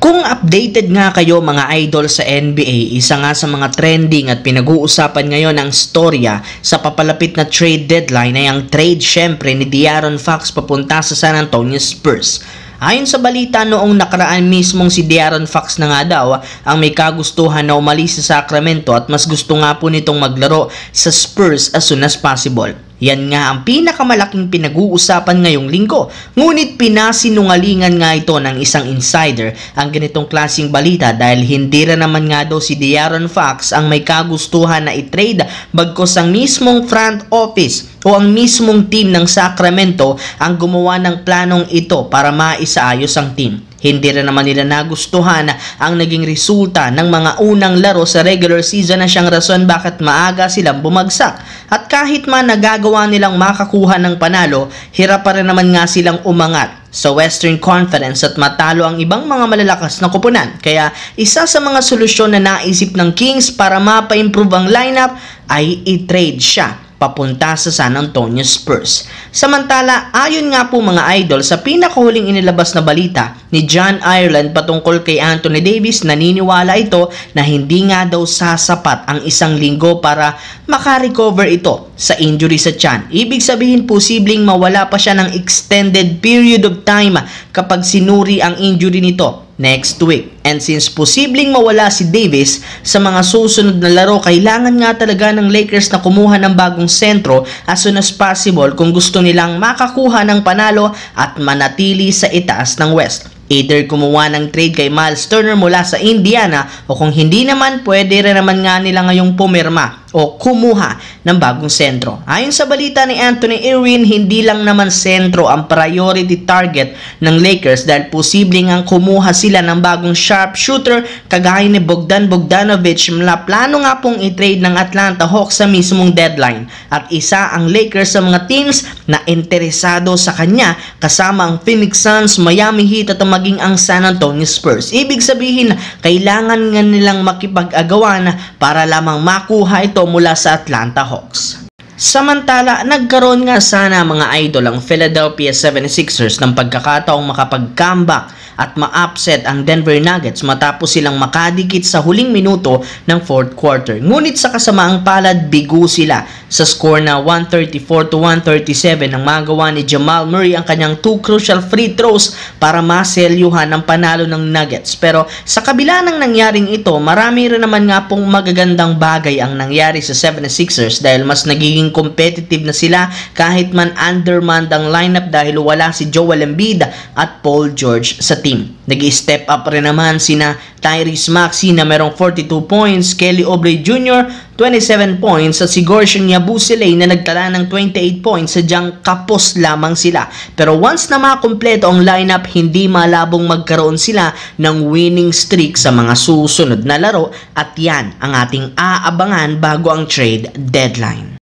Kung updated nga kayo mga idol sa NBA, isa nga sa mga trending at pinag-uusapan ngayon ang storya sa papalapit na trade deadline ay ang trade syempre ni De'Aaron Fox papunta sa San Antonio Spurs. Ayon sa balita noong nakaraan mismong si De'Aaron Fox na nga daw ang may kagustuhan na umalis sa Sacramento at mas gusto nga po nitong maglaro sa Spurs as soon as possible. Yan nga ang pinakamalaking pinag-uusapan ngayong linggo. Ngunit pinasinungalingan nga ito ng isang insider ang ganitong klaseng balita dahil hindi rin naman nga daw si De'Aaron Fox ang may kagustuhan na i-trade bagkus ang mismong front office o ang mismong team ng Sacramento ang gumawa ng planong ito para maisaayos ang team. Hindi rin naman nila nagustuhan ang naging resulta ng mga unang laro sa regular season na siyang rason bakit maaga silang bumagsak. At kahit man nagagawa nilang makakuha ng panalo, hirap pa rin naman nga silang umangat sa Western Conference at matalo ang ibang mga malalakas na koponan. Kaya isa sa mga solusyon na naisip ng Kings para mapa-improve ang lineup ay i-trade siya papunta sa San Antonio Spurs. Samantala, ayon nga po mga idol sa pinakahuling inilabas na balita ni John Ireland patungkol kay Anthony Davis, naniniwala ito na hindi nga daw sasapat ang isang linggo para makarecover ito sa injury sa tiyan. Ibig sabihin posibleng mawala pa siya ng extended period of time kapag sinuri ang injury nito next week. And since posibleng mawala si Davis sa mga susunod na laro, kailangan nga talaga ng Lakers na kumuha ng bagong sentro as soon as possible kung gusto nilang makakuha ng panalo at manatili sa itaas ng West. Either kumuha ng trade kay Miles Turner mula sa Indiana o kung hindi naman, pwede rin naman nga nila ngayong pumirma o kumuha ng bagong sentro. Ayon sa balita ni Anthony Irwin, hindi lang naman sentro ang priority target ng Lakers dahil posibleng ang kumuha sila ng bagong sharpshooter kagaya ni Bogdan Bogdanovic na plano nga pong i-trade ng Atlanta Hawks sa mismong deadline. At isa ang Lakers sa mga teams na interesado sa kanya kasama ang Phoenix Suns, Miami Heat at maging ang San Antonio Spurs. Ibig sabihin, kailangan nga nilang makipag-agawan para lamang makuha ito mula sa Atlanta Hawks. Samantala, nagkaroon nga sana mga idol ang Philadelphia 76ers ng pagkakataong makapag-comeback at ma-upset ang Denver Nuggets matapos silang makadikit sa huling minuto ng fourth quarter. Ngunit sa kasamaang palad, bigo sila sa score na 134-137 nang magawa ni Jamal Murray ang kanyang 2 crucial free throws para maselyuhan ang panalo ng Nuggets. Pero sa kabila ng nangyaring ito, marami rin naman nga pong magagandang bagay ang nangyari sa 76ers dahil mas nagiging competitive na sila kahit man undermanned ang lineup dahil wala si Joel Embiid at Paul George sa team. Nag-step up rin naman sina Tyrese Maxey na merong 42 points, Kelly Oubre Jr. 27 points at si Guerschon Yabusele na nagtala ng 28 points, sadyang kapos lamang sila. Pero once na makumpleto ang lineup, hindi malabong magkaroon sila ng winning streak sa mga susunod na laro at yan ang ating aabangan bago ang trade deadline.